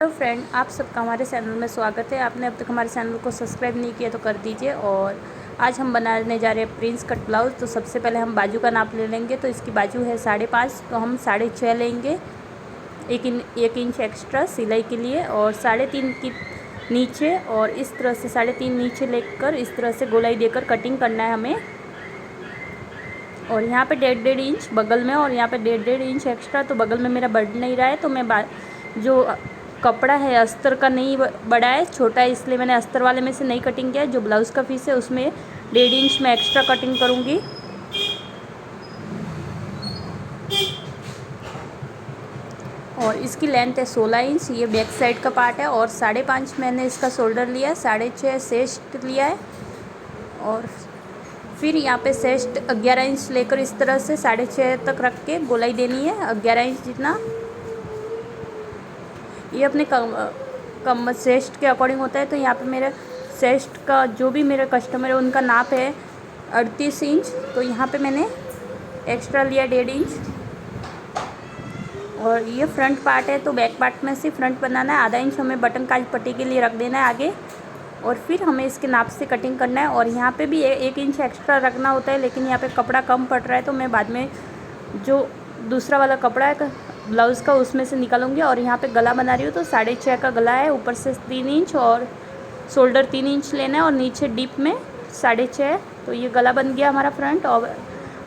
Hello friend, आप सबका हमारे चैनल में स्वागत है। आपने अब तक हमारे चैनल को सब्सक्राइब नहीं किया तो कर दीजिए। और आज हम बनाने जा रहे हैं प्रिंस कट ब्लाउज़। तो सबसे पहले हम बाजू का नाप ले लेंगे। तो इसकी बाजू है 5.5, तो हम 6.5 लेंगे। एक इंच एक्स्ट्रा सिलाई के लिए, और 3.5 की नीचे, और इस तरह से 3.5 नीचे लेकर इस तरह से गोलाई देकर कटिंग करना है हमें। और यहाँ पे 1.5 इंच बगल में, और यहाँ पे 1.5 इंच एक्स्ट्रा। तो बगल में मेरा बढ़ नहीं रहा है, तो मैं जो कपड़ा है अस्तर का नहीं बड़ा है, छोटा है, इसलिए मैंने अस्तर वाले में से नहीं कटिंग किया है। जो ब्लाउज़ का पीस है उसमें 1.5 इंच में एक्स्ट्रा कटिंग करूँगी। और इसकी लेंथ है 16 इंच, ये बैक साइड का पार्ट है। और 5.5 मैंने इसका शोल्डर लिया है, 6.5 चेस्ट लिया है। और फिर यहाँ पे चेस्ट 11 इंच लेकर इस तरह से 6.5 तक रख के गोलाई देनी है, 11 इंच जितना। ये अपने कम चेस्ट के अकॉर्डिंग होता है। तो यहाँ पे मेरे चेस्ट का जो भी मेरे कस्टमर है उनका नाप है 38 इंच। तो यहाँ पे मैंने एक्स्ट्रा लिया 1.5 इंच। और ये फ्रंट पार्ट है, तो बैक पार्ट में से फ्रंट बनाना है। आधा इंच हमें बटन काज पट्टी के लिए रख देना है आगे, और फिर हमें इसके नाप से कटिंग करना है। और यहाँ पे भी 1 इंच एक्स्ट्रा रखना होता है, लेकिन यहाँ पे कपड़ा कम पड़ रहा है, तो मैं बाद में जो दूसरा वाला कपड़ा है ब्लाउज़ का उसमें से निकालूंगी। और यहाँ पे गला बना रही हूँ, तो 6.5 का गला है, ऊपर से 3 इंच और शोल्डर 3 इंच लेना है, और नीचे डीप में 6.5। तो ये गला बन गया हमारा फ्रंट। और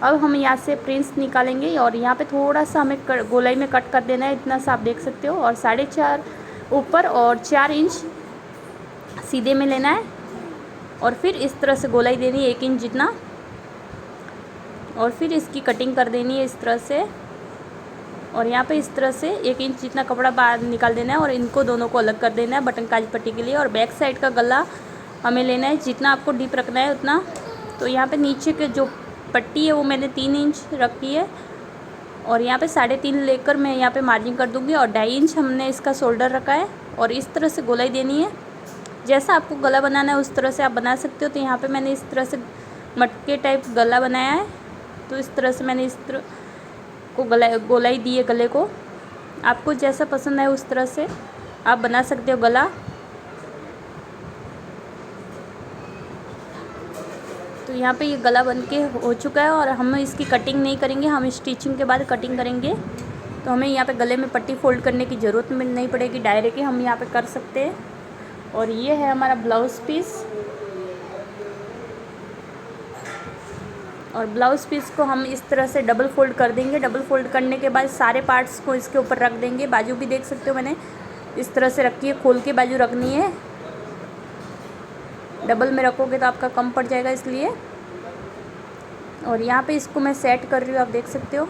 अब हम यहाँ से प्रिंस निकालेंगे, और यहाँ पे थोड़ा सा हमें गोलाई में कट कर देना है, इतना सा आप देख सकते हो। और 4.5 ऊपर और 4 इंच सीधे में लेना है, और फिर इस तरह से गोलाई देनी है 1 इंच जितना, और फिर इसकी कटिंग कर देनी है इस तरह से। और यहाँ पे इस तरह से 1 इंच जितना कपड़ा बाहर निकाल देना है, और इनको दोनों को अलग कर देना है बटन काज पट्टी के लिए। और बैक साइड का गला हमें लेना है, जितना आपको डीप रखना है उतना। तो यहाँ पे नीचे के जो पट्टी है वो मैंने 3 इंच रखी है, और यहाँ पे 3.5 लेकर मैं यहाँ पे मार्जिन कर दूँगी। और 2.5 इंच हमने इसका शोल्डर रखा है, और इस तरह से गोलाई देनी है। जैसा आपको गला बनाना है उस तरह से आप बना सकते हो। तो यहाँ पे मैंने इस तरह से मटके टाइप गला बनाया है, तो इस तरह से मैंने इस तरह को गोलाई दी है गले को। आपको जैसा पसंद है उस तरह से आप बना सकते हो गला। तो यहाँ पे ये गला बनके हो चुका है, और हम इसकी कटिंग नहीं करेंगे, हम स्टिचिंग के बाद कटिंग करेंगे। तो हमें यहाँ पे गले में पट्टी फोल्ड करने की ज़रूरत नहीं पड़ेगी, डायरेक्ट ही हम यहाँ पे कर सकते हैं। और ये है हमारा ब्लाउज़ पीस। और ब्लाउज़ पीस को हम इस तरह से डबल फोल्ड कर देंगे। डबल फोल्ड करने के बाद सारे पार्ट्स को इसके ऊपर रख देंगे। बाजू भी देख सकते हो मैंने इस तरह से रखी है, खोल के बाजू रखनी है। डबल में रखोगे तो आपका कम पड़ जाएगा, इसलिए। और यहाँ पे इसको मैं सेट कर रही हूँ, आप देख सकते हो।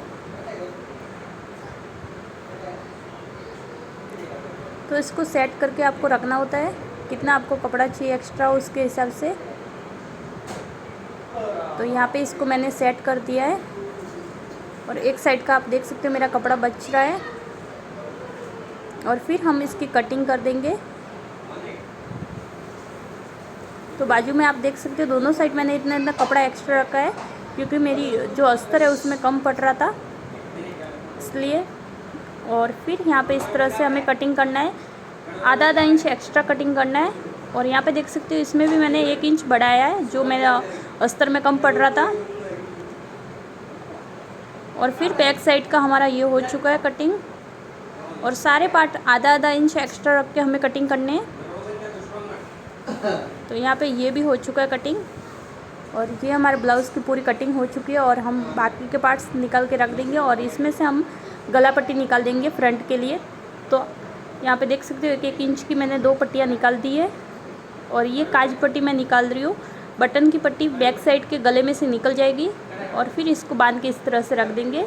तो इसको सेट करके आपको रखना होता है, कितना आपको कपड़ा चाहिए एक्स्ट्रा उसके हिसाब से। तो यहाँ पे इसको मैंने सेट कर दिया है, और एक साइड का आप देख सकते हो मेरा कपड़ा बच रहा है। और फिर हम इसकी कटिंग कर देंगे। तो बाजू में आप देख सकते हो दोनों साइड मैंने इतना इतना कपड़ा एक्स्ट्रा रखा है, क्योंकि मेरी जो अस्तर है उसमें कम पड़ रहा था, इसलिए। और फिर यहाँ पे इस तरह से हमें कटिंग करना है, आधा इंच एक्स्ट्रा कटिंग करना है। और यहाँ पे देख सकते हो इसमें भी मैंने 1 इंच बढ़ाया है, जो मेरा अस्तर में कम पड़ रहा था। और फिर बैक साइड का हमारा ये हो चुका है कटिंग। और सारे पार्ट आधा इंच एक्स्ट्रा रख के हमें कटिंग करने हैं। तो यहाँ पे ये भी हो चुका है कटिंग, और ये हमारे ब्लाउज़ की पूरी कटिंग हो चुकी है। और हम बाकी के पार्ट्स निकाल के रख देंगे, और इसमें से हम गला पट्टी निकाल देंगे फ्रंट के लिए। तो यहाँ पे देख सकते हो 1 इंच की मैंने 2 पट्टियाँ निकाल दी है, और ये काज पट्टी मैं निकाल रही हूँ। बटन की पट्टी बैक साइड के गले में से निकल जाएगी, और फिर इसको बांध के इस तरह से रख देंगे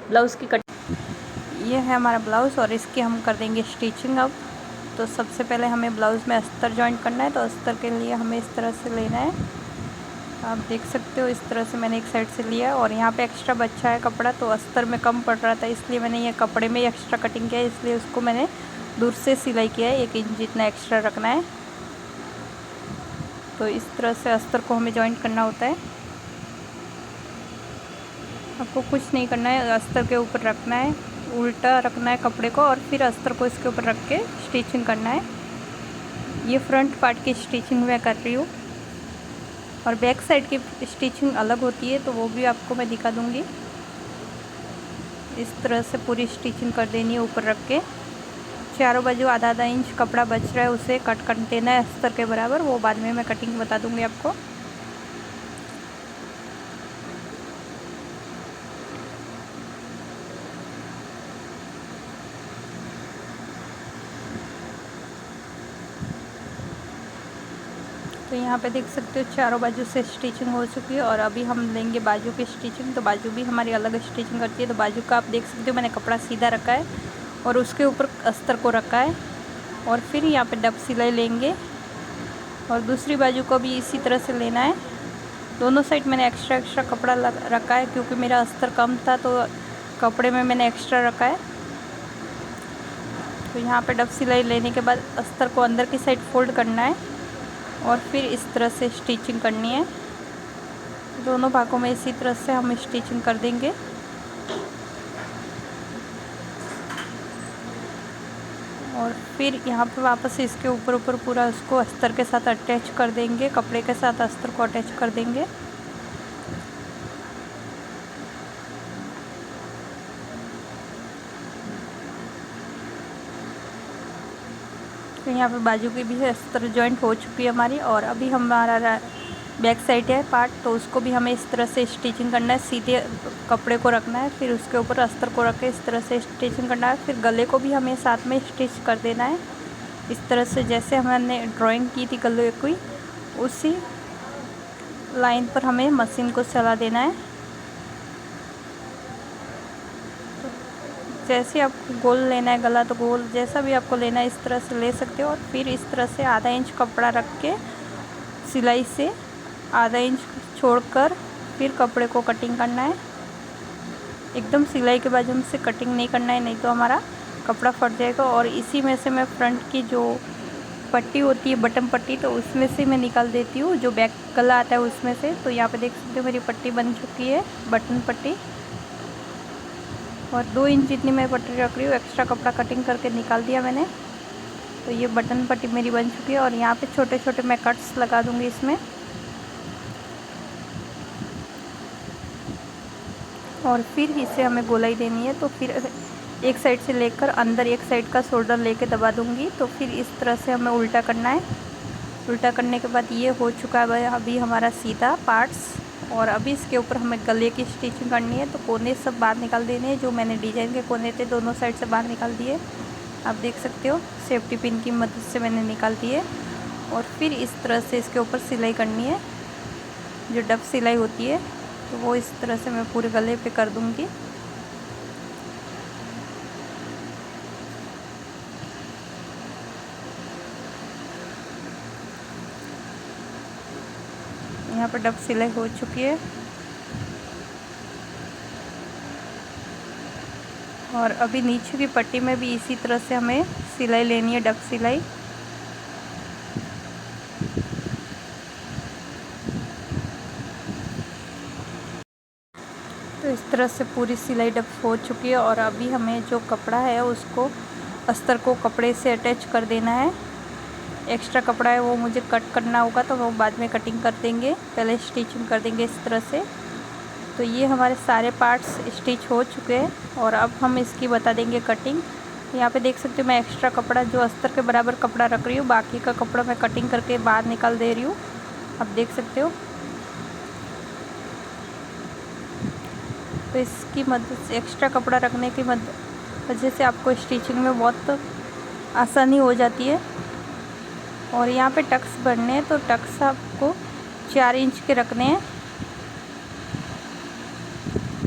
ब्लाउज़ की कटिंग। ये है हमारा ब्लाउज़, और इसकी हम कर देंगे स्टिचिंग अब। तो सबसे पहले हमें ब्लाउज़ में अस्तर जॉइंट करना है, तो अस्तर के लिए हमें इस तरह से लेना है। आप देख सकते हो इस तरह से मैंने एक साइड से लिया, और यहाँ पे एक्स्ट्रा बचा है कपड़ा, तो अस्तर में कम पड़ रहा था, इसलिए मैंने ये कपड़े में ही एक्स्ट्रा कटिंग किया है, इसलिए उसको मैंने दूर से सिलाई किया है। 1 इंच जितना एक्स्ट्रा रखना है। तो इस तरह से अस्तर को हमें जॉइंट करना होता है। आपको कुछ नहीं करना है, अस्तर के ऊपर रखना है उल्टा रखना है कपड़े को और फिर अस्तर को इसके ऊपर रख के स्टिचिंग करना है। ये फ्रंट पार्ट की स्टिचिंग मैं कर रही हूँ और बैक साइड की स्टिचिंग अलग होती है, तो वो भी आपको मैं दिखा दूँगी। इस तरह से पूरी स्टिचिंग कर देनी है ऊपर रख के। चारों बाजू आधा आधा इंच कपड़ा बच रहा है उसे कट कर देना है अस्तर के बराबर, वो बाद में मैं कटिंग बता दूँगी आपको। तो यहाँ पे देख सकते हो चारों बाजू से स्टिचिंग हो चुकी है और अभी हम लेंगे बाजू की स्टिचिंग। तो बाजू भी हमारी अलग स्टिचिंग करती है। तो बाजू का आप देख सकते हो मैंने कपड़ा सीधा रखा है और उसके ऊपर अस्तर को रखा है और फिर यहाँ पे डब सिलाई लेंगे और दूसरी बाजू को भी इसी तरह से लेना है। दोनों साइड मैंने एक्स्ट्रा कपड़ा रखा है क्योंकि मेरा अस्तर कम था, तो कपड़े में मैंने एक्स्ट्रा रखा है। तो यहाँ पे डब सिलाई लेने के बाद अस्तर को अंदर की साइड फोल्ड करना है और फिर इस तरह से स्टिचिंग करनी है। दोनों भागों में इसी तरह से हम स्टिचिंग कर देंगे। और फिर यहाँ पे वापस इसके ऊपर पूरा उसको अस्तर के साथ अटैच कर देंगे, कपड़े के साथ अस्तर को अटैच कर देंगे। तो यहाँ पे बाजू की भी अस्तर जॉइंट हो चुकी है हमारी और अभी हमारा बैक साइड है पार्ट, तो उसको भी हमें इस तरह से स्टिचिंग करना है। सीधे कपड़े को रखना है, फिर उसके ऊपर अस्तर को रख के इस तरह से स्टिचिंग करना है। फिर गले को भी हमें साथ में स्टिच कर देना है इस तरह से, जैसे हमने ड्राइंग की थी गले की, उसी लाइन पर हमें मशीन को चला देना है। जैसे आपको गोल लेना है गला, तो गोल जैसा भी आपको लेना है इस तरह से ले सकते हो। और फिर इस तरह से आधा इंच कपड़ा रख के सिलाई से आधा इंच छोड़कर फिर कपड़े को कटिंग करना है। एकदम सिलाई के बाजू से कटिंग नहीं करना है, नहीं तो हमारा कपड़ा फट जाएगा। और इसी में से मैं फ्रंट की जो पट्टी होती है बटन पट्टी, तो उसमें से मैं निकाल देती हूँ, जो बैक गला आता है उसमें से। तो यहाँ पे देख सकते हो मेरी पट्टी बन चुकी है, बटन पट्टी। और 2 इंच जितनी मैं पट्टी रख रही हूँ, एक्स्ट्रा कपड़ा कटिंग करके निकाल दिया मैंने। तो ये बटन पट्टी मेरी बन चुकी है और यहाँ पे छोटे छोटे मैं कट्स लगा दूँगी इसमें। और फिर इसे हमें गोलाई देनी है, तो फिर एक साइड से लेकर अंदर एक साइड का शोल्डर लेके दबा दूँगी। तो फिर इस तरह से हमें उल्टा करना है। उल्टा करने के बाद ये हो चुका है अभी हमारा सीधा पार्ट्स। और अभी इसके ऊपर हमें गले की स्टिचिंग करनी है। तो कोने सब बाहर निकाल देने हैं, जो मैंने डिजाइन के कोने थे दोनों साइड से बाहर निकाल दिए। आप देख सकते हो सेफ्टी पिन की मदद से मैंने निकाल दिए। और फिर इस तरह से इसके ऊपर सिलाई करनी है, जो डब सिलाई होती है, तो वो इस तरह से मैं पूरे गले पे कर दूँगी। यहाँ पर डब सिलाई हो चुकी है और अभी नीचे की पट्टी में भी इसी तरह से हमें सिलाई लेनी है, डब सिलाई। तो इस तरह से पूरी सिलाई डब हो चुकी है और अभी हमें जो कपड़ा है उसको अस्तर को कपड़े से अटैच कर देना है। एक्स्ट्रा कपड़ा है वो मुझे कट करना होगा, तो वो बाद में कटिंग कर देंगे, पहले स्टिचिंग कर देंगे इस तरह से। तो ये हमारे सारे पार्ट्स स्टिच हो चुके हैं और अब हम इसकी बता देंगे कटिंग। यहाँ पे देख सकते हो मैं एक्स्ट्रा कपड़ा जो अस्तर के बराबर कपड़ा रख रही हूँ, बाकी का कपड़ा मैं कटिंग करके बाहर निकाल दे रही हूँ, आप देख सकते हो। तो इसकी मदद से एक्स्ट्रा कपड़ा रखने की वजह से आपको स्टिचिंग में बहुत आसानी हो जाती है। और यहाँ पे टक्स भरने हैं, तो टक्स आपको 4 इंच के रखने हैं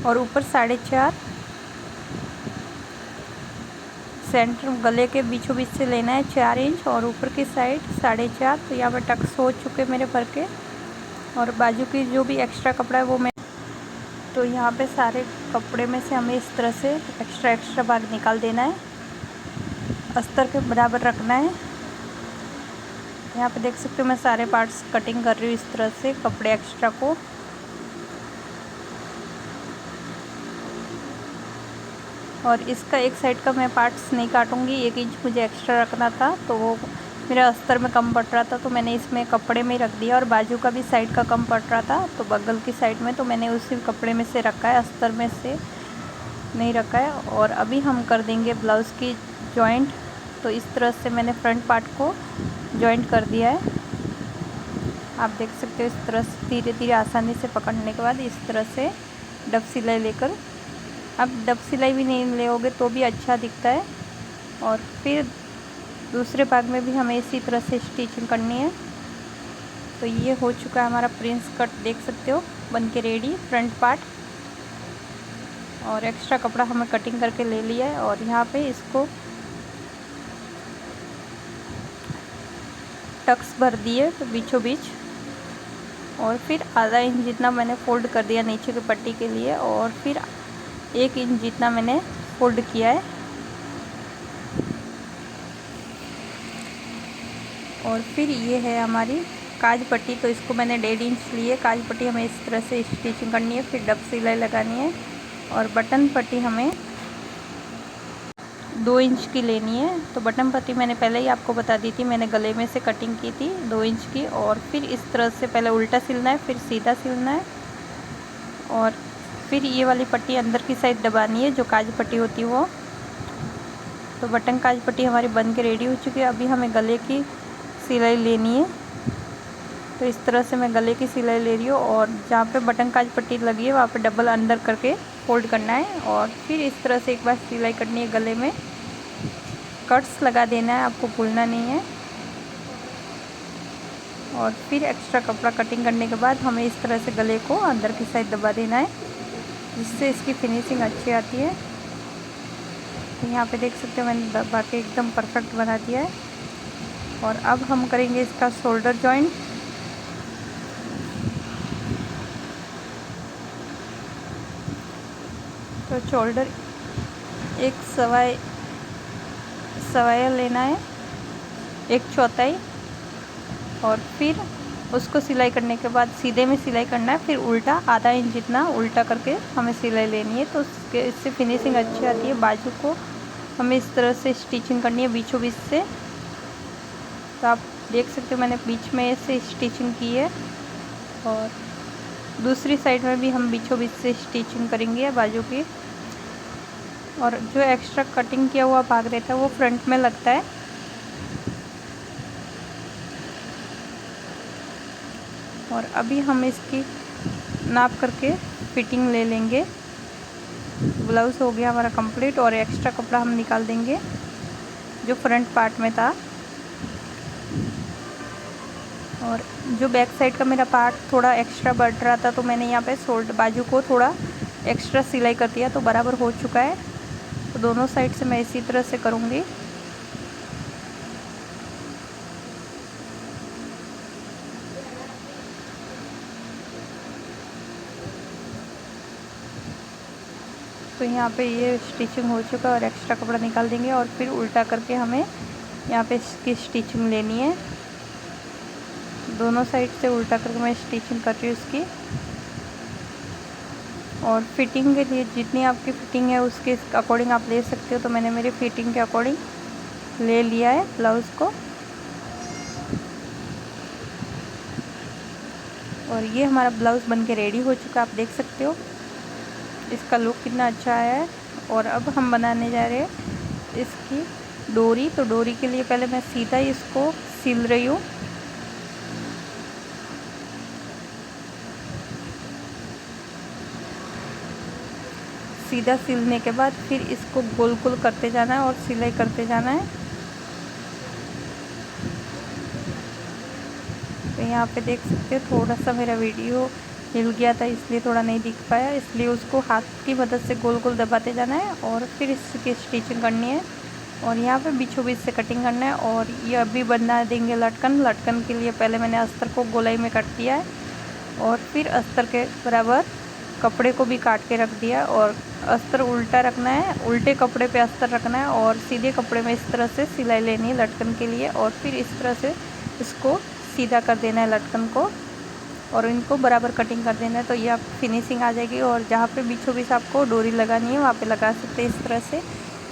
और ऊपर 4.5 सेंटर गले के बीचों बीच से लेना है 4 इंच और ऊपर की साइड 4.5। तो यहाँ पे टक्स हो चुके मेरे भर के। और बाजू की जो भी एक्स्ट्रा कपड़ा है वो मैं, तो यहाँ पे सारे कपड़े में से हमें इस तरह से एक्स्ट्रा भाग निकाल देना है, अस्तर के बराबर रखना है। यहाँ पे देख सकते हो मैं सारे पार्ट्स कटिंग कर रही हूँ इस तरह से कपड़े एक्स्ट्रा को। और इसका एक साइड का मैं पार्ट्स नहीं काटूँगी, 1 इंच मुझे एक्स्ट्रा रखना था तो वो मेरा अस्तर में कम पड़ रहा था तो मैंने इसमें कपड़े में ही रख दिया। और बाजू का भी साइड का कम पड़ रहा था तो बगल की साइड में तो मैंने उसी कपड़े में से रखा है, अस्तर में से नहीं रखा है। और अभी हम कर देंगे ब्लाउज़ की जॉइंट। तो इस तरह से मैंने फ्रंट पार्ट को जॉइंट कर दिया है, आप देख सकते हो। इस तरह से धीरे धीरे आसानी से पकड़ने के बाद इस तरह से डब सिलाई लेकर, अब डब सिलाई भी नहीं लोगे तो भी अच्छा दिखता है। और फिर दूसरे भाग में भी हमें इसी तरह से स्टिचिंग करनी है। तो ये हो चुका है हमारा प्रिंस कट, देख सकते हो बन के रेडी फ्रंट पार्ट। और एक्स्ट्रा कपड़ा हमें कटिंग करके ले लिया है और यहाँ पे इसको टक्स भर दिए बीचों बीच। और फिर आधा इंच जितना मैंने फ़ोल्ड कर दिया नीचे की पट्टी के लिए और फिर 1 इंच जितना मैंने फ़ोल्ड किया है। और फिर ये है हमारी काज पट्टी, तो इसको मैंने 1.5 इंच लिए। काज पट्टी हमें इस तरह से स्टिचिंग करनी है, फिर डब सिलाई लगानी है। और बटन पट्टी हमें 2 इंच की लेनी है। तो बटन पट्टी मैंने पहले ही आपको बता दी थी, मैंने गले में से कटिंग की थी 2 इंच की। और फिर इस तरह से पहले उल्टा सिलना है, फिर सीधा सिलना है। और फिर ये वाली पट्टी अंदर की साइड दबानी है, जो काज पट्टी होती है वो। तो बटन काज पट्टी हमारी बन के रेडी हो चुकी है। अभी हमें गले की सिलाई लेनी है। तो इस तरह से मैं गले की सिलाई ले रही हूँ और जहाँ पे बटन काज पट्टी लगी है वहाँ पे डबल अंदर करके फोल्ड करना है। और फिर इस तरह से एक बार सिलाई करनी है, गले में कट्स लगा देना है, आपको भूलना नहीं है। और फिर एक्स्ट्रा कपड़ा कटिंग करने के बाद हमें इस तरह से गले को अंदर की साइड दबा देना है, जिससे इसकी फिनिशिंग अच्छी आती है। तो यहाँ पे देख सकते हो मैंने दबा के एकदम परफेक्ट बना दिया है। और अब हम करेंगे इसका शोल्डर जॉइंट। तो शोल्डर एक सवाया लेना है, 1/4। और फिर उसको सिलाई करने के बाद सीधे में सिलाई करना है, फिर उल्टा आधा इंच जितना उल्टा करके हमें सिलाई लेनी है। तो इससे फिनिशिंग अच्छी आती है। बाजू को हमें इस तरह से स्टिचिंग करनी है बीचों बीच से। तो आप देख सकते हो मैंने बीच में से स्टिचिंग की है और दूसरी साइड में भी हम बीचों बीच से स्टिचिंग करेंगे बाजू की। और जो एक्स्ट्रा कटिंग किया हुआ भाग रहता है वो फ्रंट में लगता है। और अभी हम इसकी नाप करके फिटिंग ले लेंगे। ब्लाउज़ हो गया हमारा कंप्लीट और एक्स्ट्रा कपड़ा हम निकाल देंगे जो फ्रंट पार्ट में था। और जो बैक साइड का मेरा पार्ट थोड़ा एक्स्ट्रा बढ़ रहा था तो मैंने यहाँ पे बाजू को थोड़ा एक्स्ट्रा सिलाई कर दिया, तो बराबर हो चुका है। तो दोनों साइड से मैं इसी तरह से करूँगी। तो यहाँ पे ये स्टिचिंग हो चुका है और एक्स्ट्रा कपड़ा निकाल देंगे और फिर उल्टा करके हमें यहाँ पे इसकी स्टिचिंग लेनी है। दोनों साइड से उल्टा करके मैं स्टिचिंग कर रही हूँ इसकी। और फिटिंग के लिए जितनी आपकी फ़िटिंग है उसके अकॉर्डिंग आप ले सकते हो। तो मैंने मेरी फ़िटिंग के अकॉर्डिंग ले लिया है ब्लाउज़ को। और ये हमारा ब्लाउज़ बन के रेडी हो चुका है, आप देख सकते हो इसका लुक कितना अच्छा आया है। और अब हम बनाने जा रहे हैं इसकी डोरी। तो डोरी के लिए पहले मैं सीधा ही इसको सिल रही हूँ। सीधा सिलने के बाद फिर इसको गोल गोल करते जाना है और सिलाई करते जाना है। तो यहाँ पे देख सकते हो थोड़ा सा मेरा वीडियो हिल गया था इसलिए थोड़ा नहीं दिख पाया, इसलिए उसको हाथ की मदद से गोल गोल दबाते जाना है और फिर इसकी स्टिचिंग करनी है। और यहाँ पे बीचों बीच से कटिंग करना है। और ये अभी बना देंगे लटकन। लटकन के लिए पहले मैंने अस्तर को गोलाई में काट दिया है और फिर अस्तर के बराबर कपड़े को भी काट के रख दिया। और अस्तर उल्टा रखना है, उल्टे कपड़े पे अस्तर रखना है और सीधे कपड़े में इस तरह से सिलाई लेनी है लटकन के लिए। और फिर इस तरह से इसको सीधा कर देना है लटकन को। और इनको बराबर कटिंग कर देना है। तो ये आप फिनिशिंग आ जाएगी। और जहाँ पे बीचों बीच आपको डोरी लगानी है वहाँ पे लगा सकते हैं इस तरह से।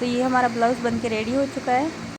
तो ये हमारा ब्लाउज़ बन के रेडी हो चुका है।